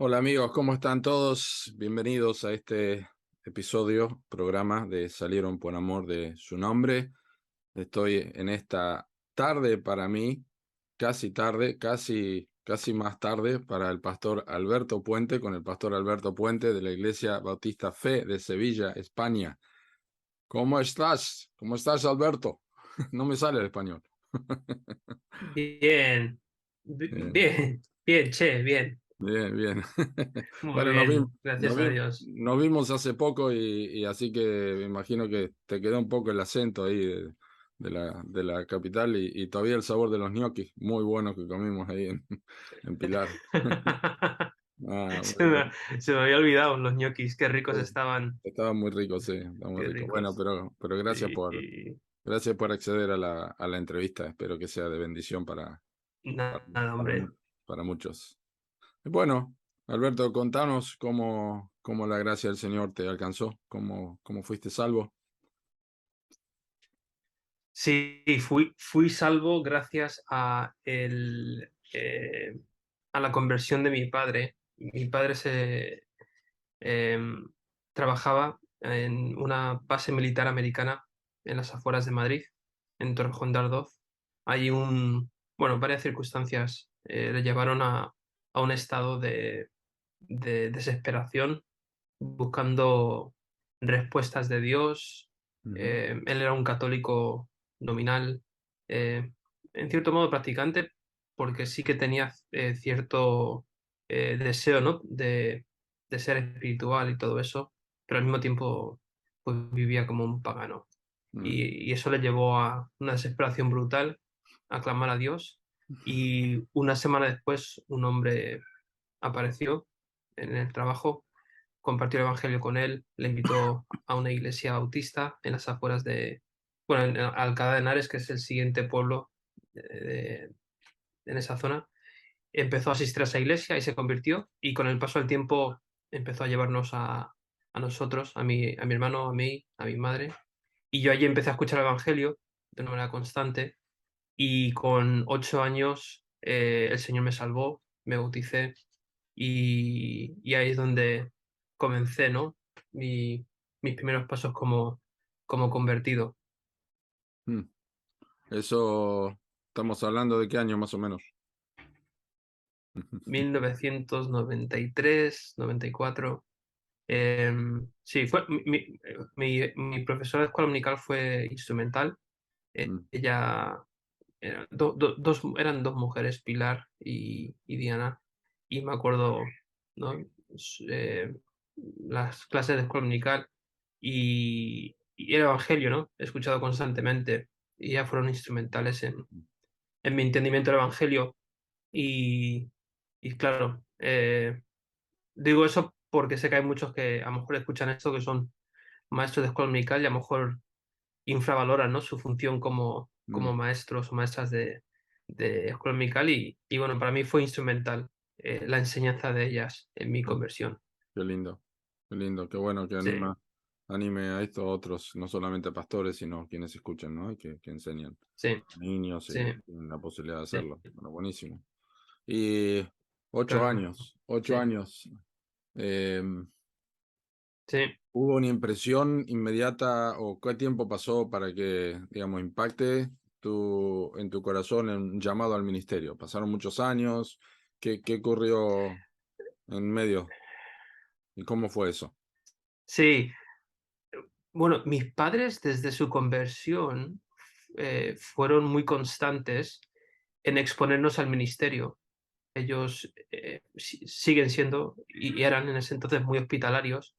Hola amigos, ¿cómo están todos? Bienvenidos a este programa de Salieron por Amor de su nombre. Estoy en esta tarde para mí, casi tarde, casi más tarde para el pastor Alberto Puente, con el pastor Alberto Puente de la Iglesia Bautista Fe de Sevilla, España. ¿Cómo estás? ¿Cómo estás, Alberto? No me sale el español. Bien, Bien. bien, che, bien, Bien, bien. muy Bueno, bien, gracias a Dios. nos vimos hace poco y así que me imagino que te quedó un poco el acento ahí de la capital y todavía el sabor de los ñoquis muy buenos que comimos ahí en Pilar. Ah, Se muy me, bien. se me había olvidado los ñoquis, qué ricos Sí, estaban, estaba muy rico, sí, estaba muy qué rico. Bueno, ricos. pero Y, y gracias por acceder a a la entrevista. Espero que sea de bendición para, nada, para, hombre. para muchos. Bueno, Alberto, contanos cómo la gracia del Señor te alcanzó, cómo fuiste salvo. Sí, fui salvo gracias a la conversión de mi padre. Mi padre em, trabajaba en una base militar americana en las afueras de Madrid, en Torrejón de Ardoz. Hay varias circunstancias le llevaron a un estado de desesperación, buscando respuestas de Dios. Ujú, Él era un católico nominal, eh, en cierto modo practicante, porque sí que tenía cierto deseo, ¿no? de ser espiritual y todo eso, pero al mismo tiempo pues, vivía como un pagano. mm, Y eso le llevó a una desesperación brutal, a clamar a Dios. Y una semana después un hombre apareció en el trabajo, compartió el evangelio con él, le invitó a una iglesia bautista en las afueras en Alcalá de Henares, que es el siguiente pueblo en esa zona. Empezó a asistir a esa iglesia y se convirtió, y con el paso del tiempo empezó a llevarnos a nosotros, a mi hermano, a mí, a mi madre, y yo allí empecé a escuchar el evangelio de una manera constante, y con 8 años el Señor me salvó, me bauticé, y ahí es donde comencé, ¿no? Mi- Mis primeros pasos como convertido. mm. Eso, estamos hablando de qué año más o menos. 1993, 94. Sí, mi profesora de escuela dominical fue instrumental. Mm, Ella eran dos mujeres, Pilar y Diana, y me acuerdo, ¿no? S- eh, las clases de escuela dominical y el Evangelio, ¿no? He escuchado constantemente y ya fueron instrumentales en mi entendimiento del Evangelio y, y claro, digo eso porque sé que hay muchos que a lo mejor escuchan esto que son maestros de escuela dominical y a lo mejor infravaloran, ¿no? Su función como mm, maestros o maestras de escuela dominical y bueno, para mí fue instrumental la enseñanza de ellas en mi mm. conversión. Qué lindo, qué bueno que Sí, anime a estos otros, no solamente pastores, sino quienes escuchan, ¿no? Y que enseñan sí, a niños sí, y tienen la posibilidad de sí, hacerlo. Bueno, buenísimo. Y claro, ocho sí, años. em, sí. ¿Hubo una impresión inmediata o qué tiempo pasó para que, digamos, impacte en tu corazón un llamado al ministerio? ¿Pasaron muchos años? Qué ocurrió en medio? ¿Y cómo fue eso? Sí, bueno, mis padres desde su conversión fueron muy constantes en exponernos al ministerio. Ellos siguen siendo y eran en ese entonces muy hospitalarios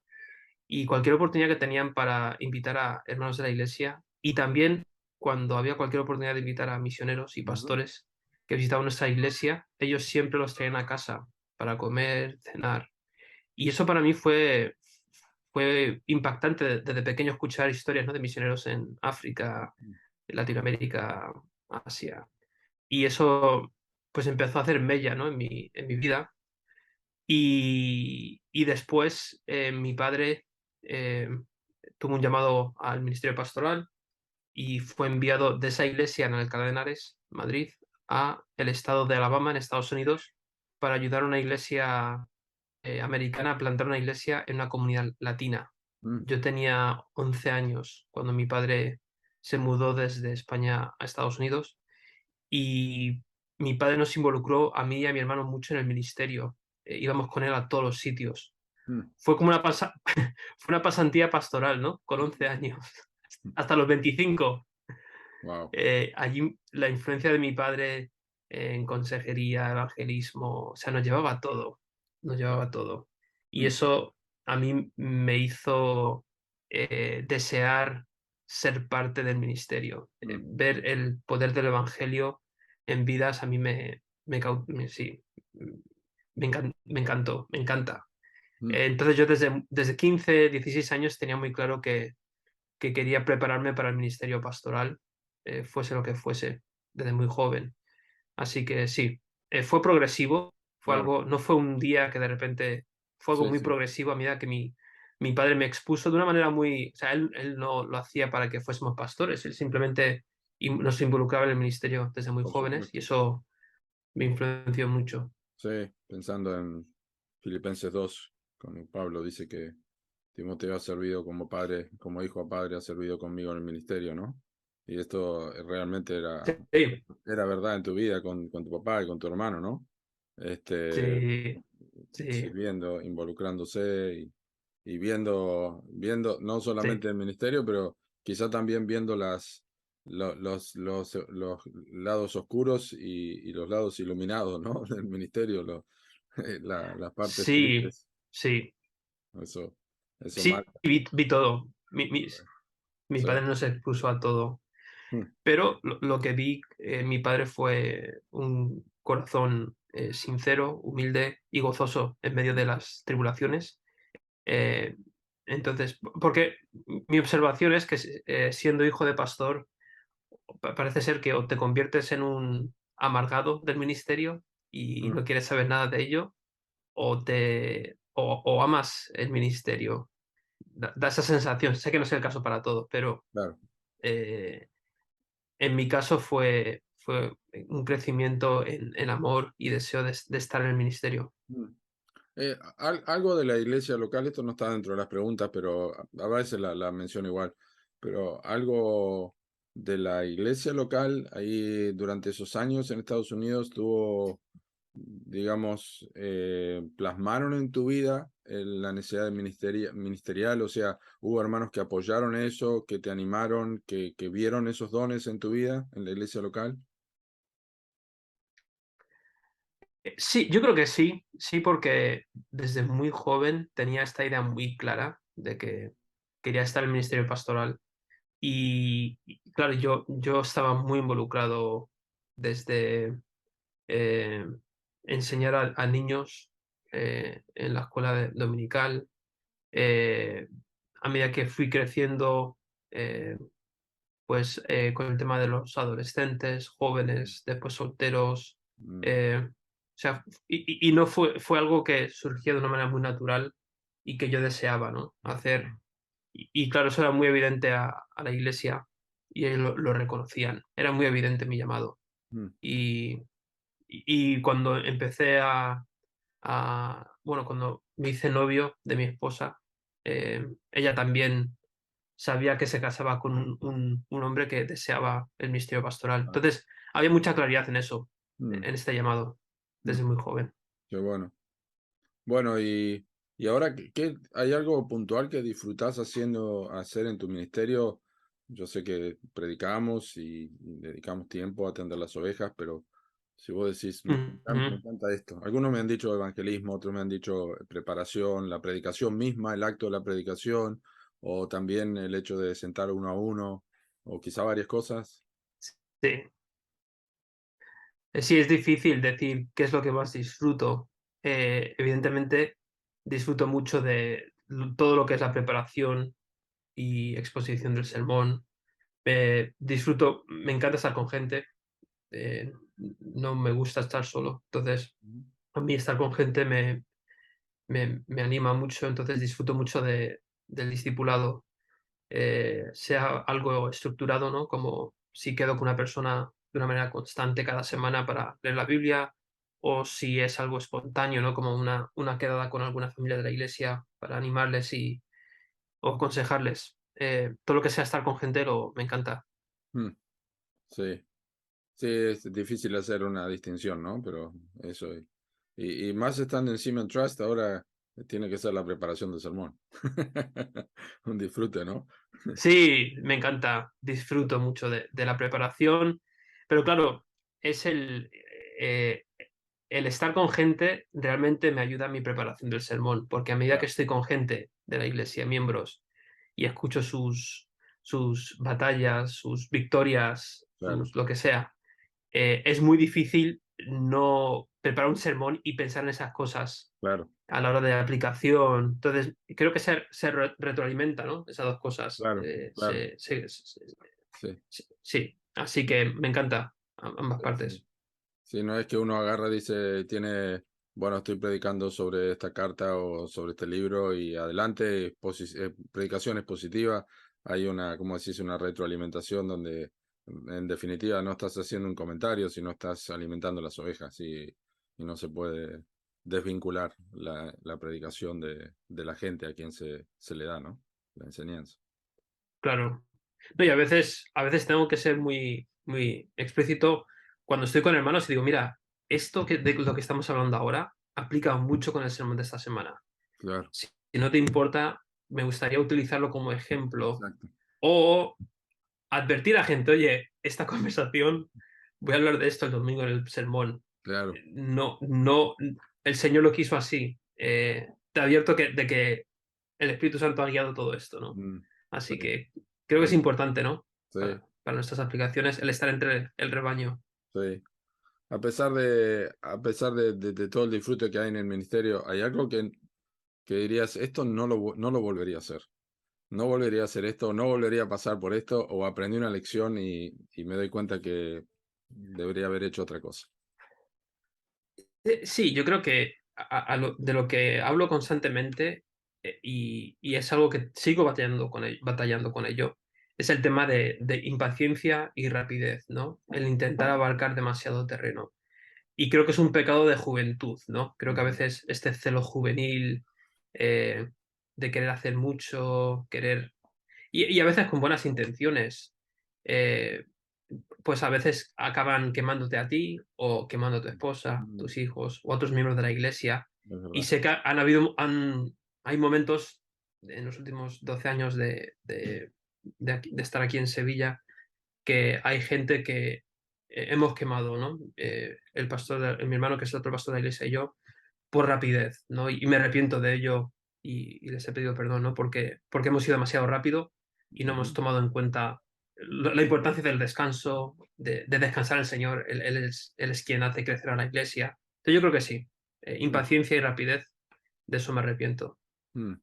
y cualquier oportunidad que tenían para invitar a hermanos de la iglesia y también cuando había cualquier oportunidad de invitar a misioneros y Ujú, pastores que visitaban nuestra iglesia, ellos siempre los traían a casa para comer, cenar. Y eso para mí fue impactante desde pequeño escuchar historias, ¿no? de misioneros en África, en Latinoamérica, Asia. Y eso pues empezó a hacer mella, ¿no? en mi vida. Y después mi padre eh, tuvo un llamado al ministerio pastoral y fue enviado de esa iglesia en Alcalá de Henares, Madrid, a el estado de Alabama, en Estados Unidos, para ayudar a una iglesia americana a plantar una iglesia en una comunidad latina. mm, Yo tenía 11 años cuando mi padre se mudó desde España a Estados Unidos y mi padre nos involucró a mí y a mi hermano mucho en el ministerio. Íbamos con él a todos los sitios. mm, Fue como fue una pasantía pastoral, ¿no? Con 11 años, mm. hasta los 25. Wow. Allí la influencia de mi padre en consejería, evangelismo, o sea, nos llevaba a todo, nos llevaba a todo. Y Mm, eso a mí me hizo desear ser parte del ministerio. mm, Ver el poder del evangelio en vidas a mí sí, me encantó, me encanta. mm. Entonces yo desde 15, 16 años tenía muy claro que quería prepararme para el ministerio pastoral, fuese lo que fuese, desde muy joven. Así que sí, fue progresivo, fue Claro, algo, no fue un día que de repente, fue algo sí, muy sí, progresivo a medida que mi padre me expuso de una manera muy, o sea, él no lo hacía para que fuésemos pastores, él simplemente nos involucraba en el ministerio desde muy por jóvenes y supuesto. eso me influenció mucho. Sí, pensando en Filipenses 2, cuando Pablo dice que Timoteo ha servido como padre, como hijo a padre, ha servido conmigo en el ministerio, ¿no? Y esto realmente Sí, era verdad en tu vida con tu papá y con tu hermano, ¿no? Este, sí, sí, sirviendo, involucrándose y viendo no sí. solamente el ministerio, pero quizá también viendo los lados oscuros y los lados iluminados, ¿no? Del ministerio, las partes Sí, tristes. sí, Eso, eso sí, marca. vi todo. Mi Sí. padre no se expuso a todo, Mm, pero lo que vi, mi padre fue un corazón sincero, humilde y gozoso en medio de las tribulaciones. Eh, entonces, porque mi observación es que siendo hijo de pastor, parece ser que o te conviertes en un amargado del ministerio y mm, no quieres saber nada de ello, o amas el ministerio. Da esa sensación. Sé que no es el caso para todos, pero claro. eh, en mi caso fue un crecimiento en amor y deseo de estar en el ministerio. Mm. Algo de la iglesia local, esto no está dentro de las preguntas, pero a veces la menciono igual, pero algo de la iglesia local ahí durante esos años en Estados Unidos tuvo, digamos, plasmaron en tu vida la necesidad de ministerial, o sea, hubo hermanos que apoyaron eso, que te animaron, que vieron esos dones en tu vida en la iglesia local. Sí, yo creo que sí, sí, porque desde muy joven tenía esta idea muy clara de que quería estar en el ministerio pastoral y, claro, yo estaba muy involucrado desde eh, enseñar a niños en la escuela dominical. eh, a medida que fui creciendo, eh, pues con el tema de los adolescentes, jóvenes, después solteros. Mm, O sea, y no fue algo que surgió de una manera muy natural y que yo deseaba, ¿no? Hacer. Y claro, eso era muy evidente a la iglesia y ellos lo reconocían. Era muy evidente mi llamado. mm, Y, y cuando empecé bueno, cuando me hice novio de mi esposa, ella también sabía que se casaba con un hombre que deseaba el ministerio pastoral. ah, Entonces, había mucha claridad en eso, mm, en este llamado, mm, desde muy joven. qué bueno. Bueno, y ahora, hay algo puntual que disfrutás hacer en tu ministerio? Yo sé que predicamos y dedicamos tiempo a atender las ovejas, pero si vos decís, me Ujú. encanta esto. Algunos me han dicho evangelismo, otros me han dicho preparación, la predicación misma, el acto de la predicación, o también el hecho de sentar uno a uno, o quizá varias cosas. Sí. Sí, es difícil decir qué es lo que más disfruto. Evidentemente, disfruto mucho de todo lo que es la preparación y exposición del sermón. Me encanta estar con gente. No me gusta estar solo. Entonces, Ujú. a mí estar con gente me anima mucho. Entonces, disfruto mucho del discipulado. Sea algo estructurado, ¿no? Como si quedo con una persona de una manera constante cada semana para leer la Biblia, o si es algo espontáneo, ¿no? Como una quedada con alguna familia de la iglesia para animarles o aconsejarles. Todo lo que sea estar con gente me encanta. Mm, sí, sí, es difícil hacer una distinción, ¿no? Pero eso. Y más estando en Simon Trust, ahora tiene que ser la preparación del sermón. Un disfrute, ¿no? Sí, me encanta, disfruto mucho de la preparación, pero claro, es eh, el estar con gente realmente me ayuda a mi preparación del sermón, porque a medida que Claro, estoy con gente de la iglesia, miembros, y escucho sus batallas, sus victorias, claro, lo que sea, es muy difícil no preparar un sermón y pensar en esas cosas claro, a la hora de aplicación. Entonces, creo que se retroalimenta, ¿no? Esas dos cosas. claro, claro. Sí, Sí, así que me encanta ambas sí, sí. partes. Si no es que uno agarra, dice, bueno, estoy predicando sobre esta carta o sobre este libro y adelante, predicaciones positivas, hay una, como decís, una retroalimentación donde en definitiva no estás haciendo un comentario, sino estás alimentando las ovejas y no se puede desvincular la predicación de la gente a quien se le da, ¿no? La enseñanza. Claro. No, y a veces tengo que ser muy, muy explícito cuando estoy con hermanos y digo, mira, esto de lo que estamos hablando ahora aplica mucho con el sermón de esta semana. Claro, Si no te importa, me gustaría utilizarlo como ejemplo exacto, o advertir a gente, oye, esta conversación, voy a hablar de esto el domingo en el sermón. claro. No, no, el Señor lo quiso así. Te advierto de que el Espíritu Santo ha guiado todo esto, ¿no? Mm, Así sí, que creo que es sí, importante, ¿no? sí, Para nuestras aplicaciones, el estar entre el rebaño. sí. A pesar de todo el disfrute que hay en el ministerio, ¿hay algo que dirías, esto no lo volvería a hacer? No volvería a hacer esto, no volvería a pasar por esto, o aprendí una lección y me doy cuenta que debería haber hecho otra cosa. Sí, yo creo que de lo que hablo constantemente y es algo que sigo batallando con ello, es el tema de impaciencia y rapidez, ¿no? El intentar abarcar demasiado terreno. Y creo que es un pecado de juventud, ¿no? Creo que a Ujú, veces este celo juvenil eh, de querer hacer mucho, y a veces con buenas intenciones, eh, pues a veces acaban quemándote a ti o quemando a tu esposa, mm, tus hijos o a otros miembros de la iglesia. es Y verdad, sé que hay momentos en los últimos 12 años de estar aquí en Sevilla que hay gente que hemos quemado, ¿no? El pastor, mi hermano, que es otro pastor de la iglesia, y yo, por rapidez, ¿no? Y me arrepiento de ello y les he pedido perdón, ¿no? Porque hemos sido demasiado rápido y no hemos ujú, tomado en cuenta la importancia del descanso, de descansar en el Señor. Él es quien hace crecer a la iglesia. Entonces yo creo que sí. mm, Impaciencia y rapidez, de eso me arrepiento. mm.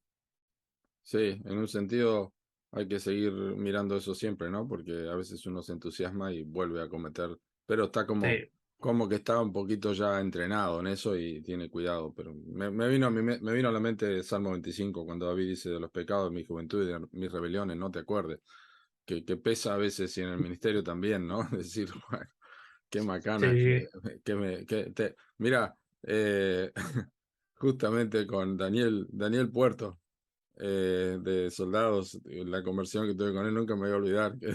Sí, en un sentido hay que seguir mirando eso siempre, ¿no? Porque a veces uno se entusiasma y vuelve a cometer, pero está Sí, como que está un poquito ya entrenado en eso y tiene cuidado. Pero me vino a la mente Salmo 25 cuando David dice de los pecados de mi juventud y de mis rebeliones, no te acuerdes, que pesa a veces y en el ministerio también, ¿no? Decir, bueno, qué macana, sí. mira, justamente con Daniel Puerto de soldados, la conversión que tuve con él nunca me voy a olvidar. Que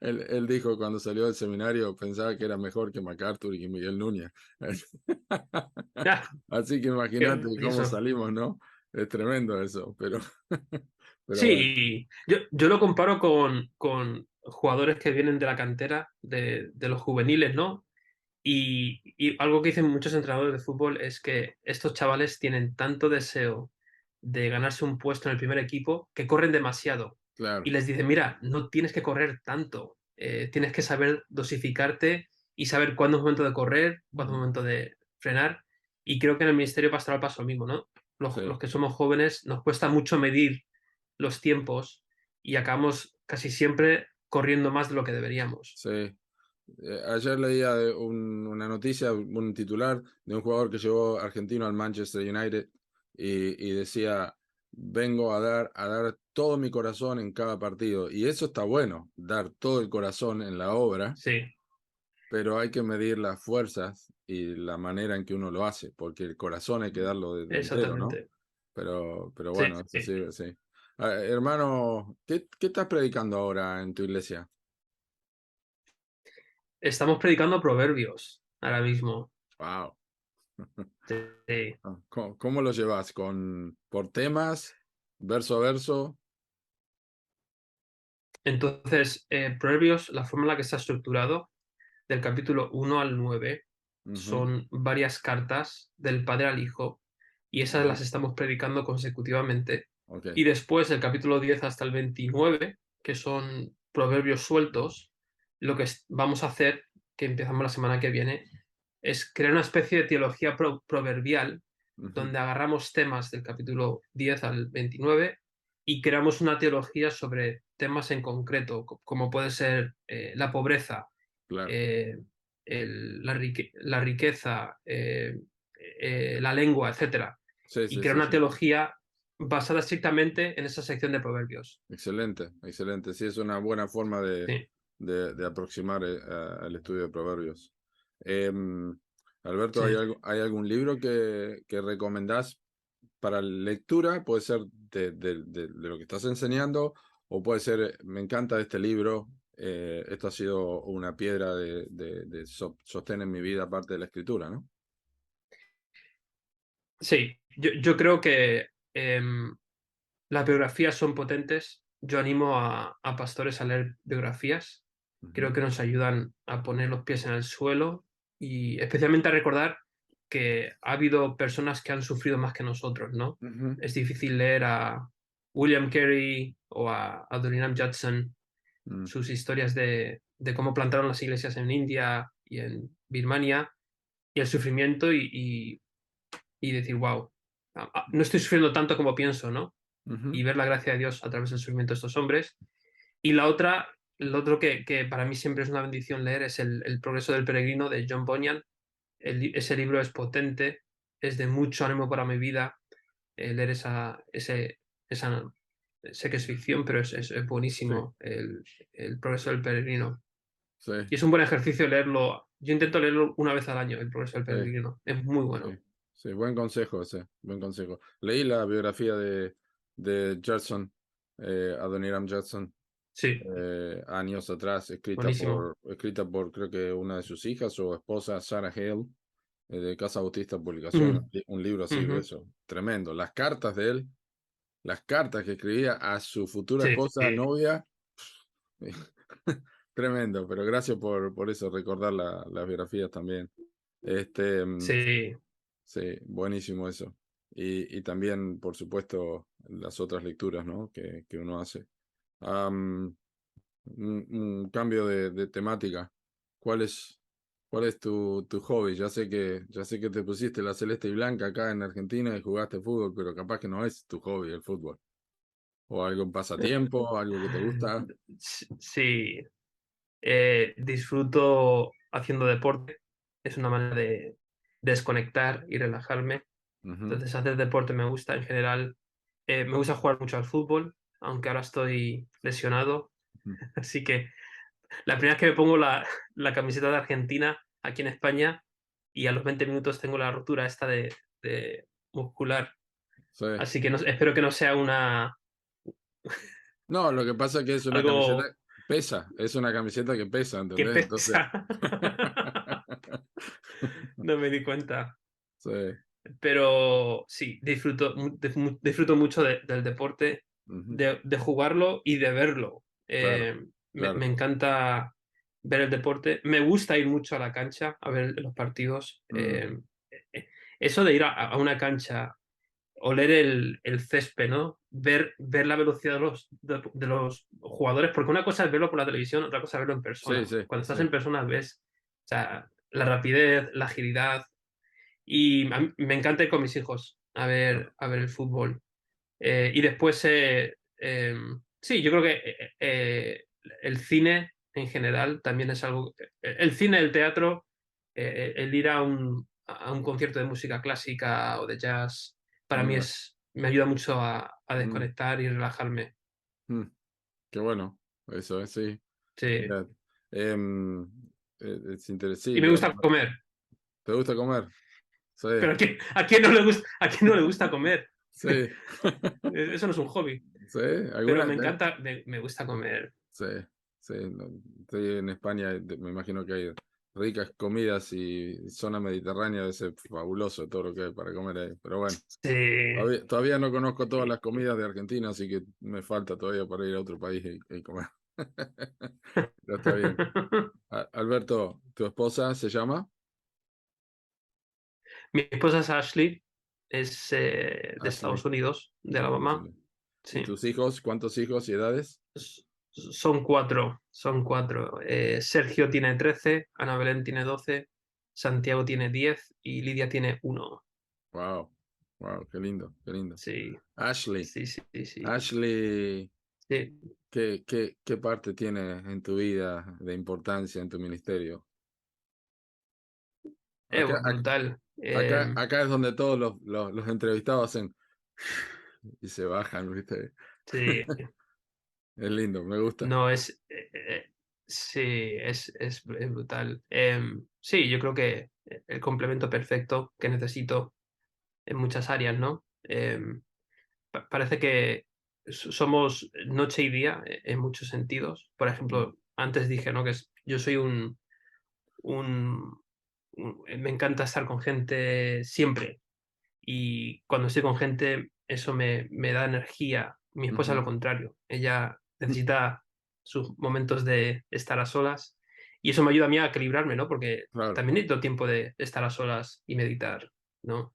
él dijo cuando salió del seminario, pensaba que era mejor que MacArthur y que Miguel Núñez. Ah, Así que qué imagínate cómo gracioso. salimos, ¿no? Es tremendo eso, pero bueno, Sí, yo lo comparo con jugadores que vienen de la cantera, de los juveniles, ¿no? Y algo que dicen muchos entrenadores de fútbol es que estos chavales tienen tanto deseo de ganarse un puesto en el primer equipo que corren demasiado. claro. Y les dicen, mira, no tienes que correr tanto, tienes que saber dosificarte y saber cuándo es momento de correr, cuándo es Ujú. momento de frenar. Y creo que en el Ministerio Pastoral pasa lo mismo, ¿no? Los Sí, que somos jóvenes nos cuesta mucho medir los tiempos y acabamos casi siempre corriendo más de lo que deberíamos. sí. Ayer leía una noticia, un titular de un jugador que llevó argentino al Manchester United y decía, vengo a dar todo mi corazón en cada partido. Y eso está bueno, dar todo el corazón en la obra, Sí, pero hay que medir las fuerzas y la manera en que uno lo hace, porque el corazón hay que darlo de entero, ¿no? Exactamente. Pero Sí, bueno, eso sí, sí. Hermano, ¿qué estás predicando ahora en tu iglesia? estamos predicando proverbios ahora mismo. Wow. Sí. ¿Cómo lo llevas? ¿Por temas? ¿Verso a verso? Entonces, proverbios, la forma en la que está estructurado, del capítulo 1 al 9, Ujú, son varias cartas del padre al hijo, y esas ujú, las estamos predicando consecutivamente. ok, Y después, del capítulo 10 hasta el 29, que son proverbios sueltos, lo que vamos a hacer, que empezamos la semana que viene, es crear una especie de teología proverbial, ujú, donde agarramos temas del capítulo 10 al 29 y creamos una teología sobre temas en concreto, como puede ser la pobreza, claro. eh, la riqueza, la lengua, etcétera, Sí, y sí, crear sí, una sí. teología basada estrictamente en esa sección de proverbios. Excelente, excelente. Sí, es una buena forma Sí, de aproximar al estudio de proverbios. Em, Alberto, sí. ¿hay algún libro que recomendás para lectura? Puede ser de lo que estás enseñando, o puede ser, me encanta este libro, esto ha sido una piedra de sostén en mi vida, aparte de la escritura, ¿no? Sí, yo creo que las biografías son potentes. Yo animo a pastores a leer biografías. Creo Ujú, que nos ayudan a poner los pies en el suelo y especialmente a recordar que ha habido personas que han sufrido más que nosotros, ¿no? ujú, Es difícil leer a William Carey o a Adoniram Judson mm, sus historias de cómo plantaron las iglesias en India y en Birmania y el sufrimiento y decir, wow, no estoy sufriendo tanto como pienso, ¿no? ujú, Y ver la gracia de Dios a través del sufrimiento de estos hombres. Y la otra, lo otro que para mí siempre es una bendición leer es el Progreso del Peregrino de John Bunyan. Ese libro es potente, es de mucho ánimo para mi vida. Leer esa, sé que es ficción, pero es sí, buenísimo el Progreso del Peregrino. sí, Y es un buen ejercicio leerlo. Yo intento leerlo una vez al año, el Progreso del sí. Peregrino. Es muy Sí, bueno. sí, buen consejo ese, buen consejo. Leí la biografía de Judson, Adoniram Judson, Sí, años atrás, buenísimo. escrita por creo que una de sus hijas o esposa, Sarah Hale, de Casa Bautista Publicaciones, Mm, un libro así ujú. grueso, tremendo. Las cartas de él, las cartas que escribía a su futura Sí, esposa, novia, tremendo, pero gracias por eso, recordar las biografías también. Este, sí. Sí, buenísimo eso. Y también, por supuesto, las otras lecturas, ¿no? que uno hace. Am, un cambio de temática. ¿Cuál es, cuál es tu hobby? Ya sé que te pusiste la celeste y blanca acá en Argentina y jugaste fútbol, pero capaz que no es tu hobby el fútbol. O algún pasatiempo, algo que te gusta. Sí, disfruto haciendo deporte. Es una manera de desconectar y relajarme. Ujú, Entonces, hacer deporte me gusta en general. Me gusta jugar mucho al fútbol, aunque ahora estoy lesionado. ujú. Así que la primera vez que me pongo la camiseta de Argentina aquí en España y a los 20 minutos tengo la rotura esta de muscular. Sí. Así que espero que no sea No, lo que pasa es que es una camiseta, algo pesa, es una camiseta que pesa, que ¿entendés? Entonces. pesa. No me di cuenta. Sí. Pero sí, disfruto mucho del deporte, Ujú, de jugarlo y de verlo. claro, Me claro. encanta ver el deporte. Me gusta ir mucho a la cancha a ver los partidos. Mm, Eh, Eso de ir a una cancha, oler el césped, ¿no? Ver la velocidad de los jugadores, porque una cosa es verlo por la televisión, otra cosa es verlo en sí, persona. sí, Cuando estás sí. en persona ves, o sea, la rapidez, la agilidad, y a mí me encanta ir con mis hijos Claro. a ver el fútbol. Y después, sí, yo creo que el cine en general también es algo. El cine, el teatro, el ir a un concierto de música clásica o de jazz, para mí Mira, me ayuda mucho a mm, desconectar y relajarme. mm, qué bueno, eso es, sí. Sí. Mira, em, es Y interesante. me Sí, gusta comer. ¿Te gusta comer? Sí, Pero ¿a quién no le gusta comer? sí, Eso no es un hobby, sí. pero ¿Alguna? me encanta, me gusta comer. Sí, sí. Estoy en España, me imagino que hay ricas comidas y zona mediterránea debe ser fabuloso todo lo que hay para comer ahí. Pero bueno, Sí. todavía no conozco todas las comidas de Argentina, así que me falta todavía para ir a otro país y comer. Pero está bien. Alberto, ¿tu esposa se llama? Mi esposa es Ashley, es de Ashley. Estados Unidos, de Estados Alabama. Unidos. ¿Y Sí. tus hijos? ¿Cuántos hijos y edades? S- Son cuatro, son cuatro. Sergio tiene 13, Ana Belén tiene 12, Santiago tiene 10 y Lidia tiene 1. Wow, wow, qué lindo, qué lindo. Sí, Ashley, sí, sí, sí, sí. Ashley, Sí. ¿qué parte tiene en tu vida de importancia en tu ministerio? Acá, Brutal. acá es donde todos los entrevistados hacen y se bajan, ¿viste? Sí, Es lindo, me gusta. no es. Sí, es brutal. Sí, yo creo que el complemento perfecto que necesito en muchas áreas, ¿no? Parece que somos noche y día en muchos sentidos. Por Mm, ejemplo, antes dije, ¿no? Yo soy me encanta estar con gente siempre. Y cuando estoy con gente, eso me da energía. Mi esposa ujú, lo contrario. Ella mm, necesita sus momentos de estar a solas. Y eso me ayuda a mí a equilibrarme, ¿no? Porque claro, también necesito tiempo de estar a solas y meditar, ¿no?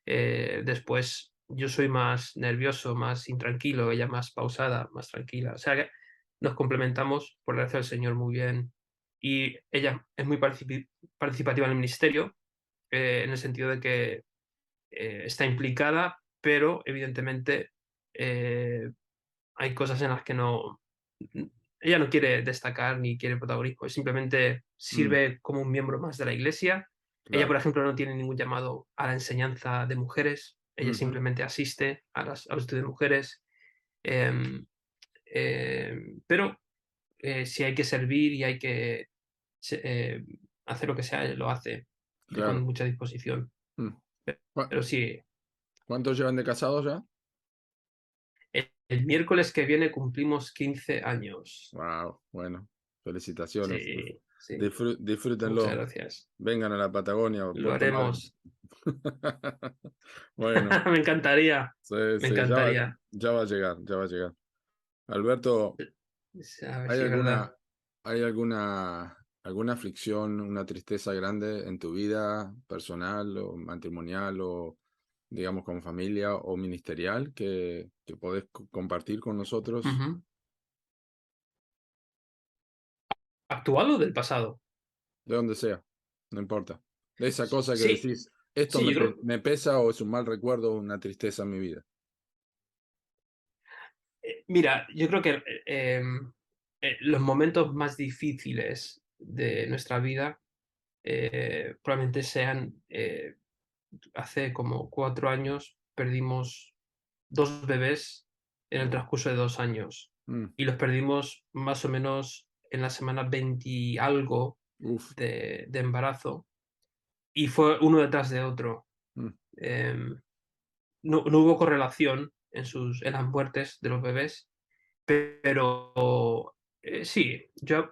Después yo soy más nervioso, más intranquilo, ella más pausada, más tranquila. O sea que nos complementamos por la gracia del Señor muy bien. Y ella es muy participativa en el ministerio, en el sentido de que está implicada, pero evidentemente eh, hay cosas en las que no... Ella no quiere destacar ni quiere protagonismo, simplemente mm, sirve como un miembro más de la iglesia. Ella, por claro, ejemplo, no tiene ningún llamado a la enseñanza de mujeres, ella ujú, simplemente asiste a los estudios de mujeres. em, pero si hay que servir y hay que se- eh, hacer lo que sea, lo hace con claro. mucha disposición. Mm. Pero sí, ¿Cuántos llevan de casados ya? el miércoles que viene cumplimos 15 años. Wow, bueno, felicitaciones. Sí, sí, muchas Disfrútenlo. gracias. Vengan a la Patagonia o Lo Puerto Madryn. haremos. Bueno, Me encantaría, sí, me sí, encantaría. ya va a llegar, ya va a llegar. Alberto, A ver ¿hay si es verdad. alguna aflicción, una tristeza grande en tu vida personal o matrimonial o digamos con familia o ministerial que podés compartir con nosotros? Ujú. ¿Actual o del pasado? De donde sea, no importa. De esa cosa que Sí, decís, esto sí, yo creo. me pesa o es un mal recuerdo o una tristeza en mi vida. Mira, yo creo que los momentos más difíciles de nuestra vida probablemente sean hace como 4 años perdimos dos bebés en el Oh, transcurso de 2 años mm, y los perdimos más o menos en la semana 20 y algo uf, de embarazo y fue uno detrás de otro. mm, Em, no hubo correlación en las muertes de los bebés, pero sí,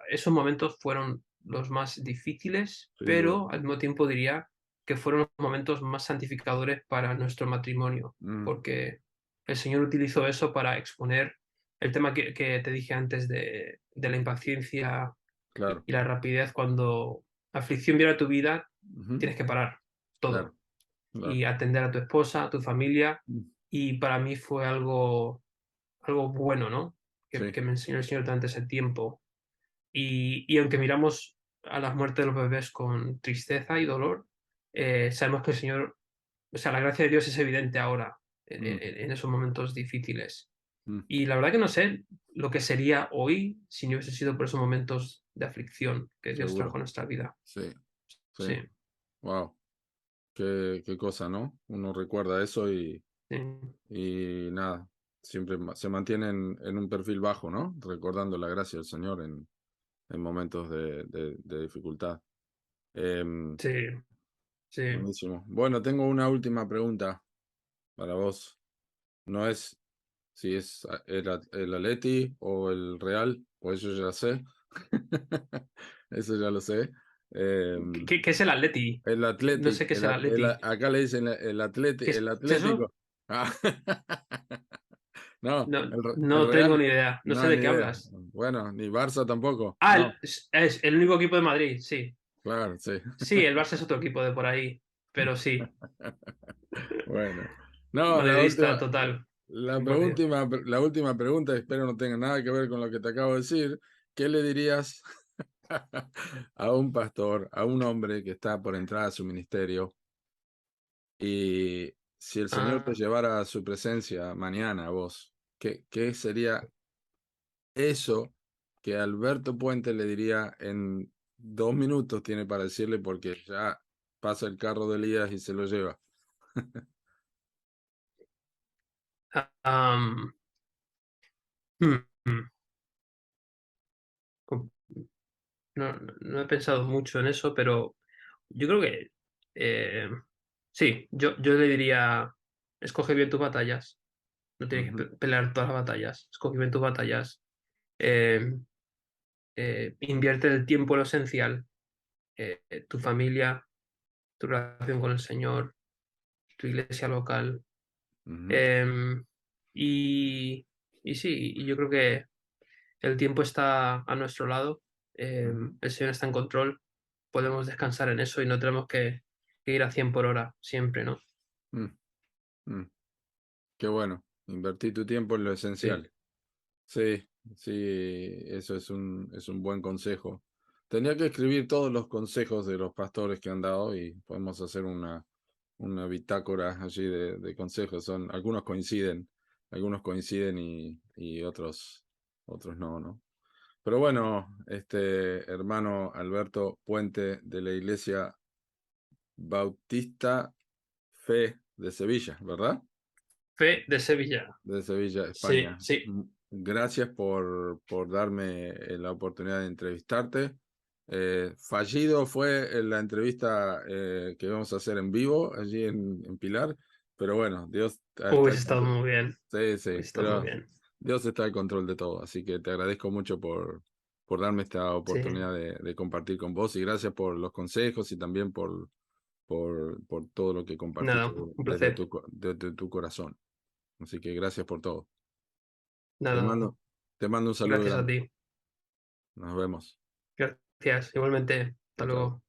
esos momentos fueron los más difíciles, sin duda. pero al mismo tiempo diría que fueron los momentos más santificadores para nuestro matrimonio, Mm, porque el Señor utilizó eso para exponer el tema que te dije antes de la impaciencia claro, y la rapidez. Cuando aflicción viene a tu vida, ujú, tienes que parar claro, todo claro, y atender a tu esposa, a tu familia, mm, y para mí fue algo bueno, ¿no? Que, sí, que me enseñó el Señor durante ese tiempo. Y aunque miramos a las muertes de los bebés con tristeza y dolor, sabemos que el Señor, o sea, la gracia de Dios es evidente ahora, mm, en esos momentos difíciles. mm, Y la verdad que no sé lo que sería hoy si no hubiese sido por esos momentos de aflicción que Dios trajo seguro, a nuestra vida. sí, sí, Sí, wow, qué cosa, ¿no? Uno recuerda eso sí, y nada, siempre se mantiene en un perfil bajo, ¿no? Recordando la gracia del Señor en momentos de dificultad. Em, sí. Sí. Buenísimo. Bueno, tengo una última pregunta para vos. No es si es el Atleti o el Real, o eso ya sé. Eso ya lo sé. ¿Qué es el Atleti? El No Athletic, sé qué es el Atleti. acá le dicen el ¿Qué es eso? Atlético. Ah, no, No, el no tengo Real, ni idea. No sé no, de ni qué idea. hablas. Bueno, ni Barça tampoco. Ah, No, es el único equipo de Madrid, sí. claro, sí. Sí, el Barça es otro equipo de por ahí, pero sí, Bueno, no, madridista total, 100%. la última pregunta, espero no tenga nada que ver con lo que te acabo de decir. ¿Qué le dirías a un pastor, a un hombre que está por entrar a su ministerio? Y si el Señor te Ah, llevara a su presencia mañana, vos, ¿qué sería eso que Alberto Puente le diría en 2 minutos tiene para decirle porque ya pasa el carro de Elías y se lo lleva? am, hmm, hmm. Com- no he pensado mucho en eso, pero yo creo que eh, sí, yo le diría, escoge bien tus batallas, no tienes que Ujú, pelear todas las batallas, escoge bien tus batallas, eh, invierte el tiempo en lo esencial, tu familia, tu relación con el Señor, tu iglesia local. ujú, em, y, y sí, y yo creo que el tiempo está a nuestro lado, ujú, el Señor está en control, podemos descansar en eso y no tenemos que ir a 100 por hora siempre, ¿no? mm, mm. Qué bueno, invertir tu tiempo en lo Sí, esencial. Sí, sí, eso es un buen consejo. Tenía que escribir todos los consejos de los pastores que han dado y podemos hacer una bitácora allí de consejos. Algunos coinciden y otros no, ¿no? Pero bueno, hermano Alberto Puente de la Iglesia Bautista Fe de Sevilla, ¿verdad? fe de Sevilla. De Sevilla, Sí, España. sí. Gracias por darme la oportunidad de entrevistarte. Fallido fue la entrevista que vamos a hacer en vivo allí en Pilar, pero bueno, Dios está al Hubiese estado control. muy bien. Sí, sí, Hubiese estado muy pero bien. Dios está al control de todo, así que te agradezco mucho por darme esta Sí, oportunidad de compartir con vos y gracias por los consejos y también por todo lo que compartiste nada, un desde placer. desde tu corazón. Así que gracias por todo. Te Nada, mando, te mando un saludo gracias a grande. ti. Nos vemos. Gracias. Igualmente, hasta Chao, chao. luego.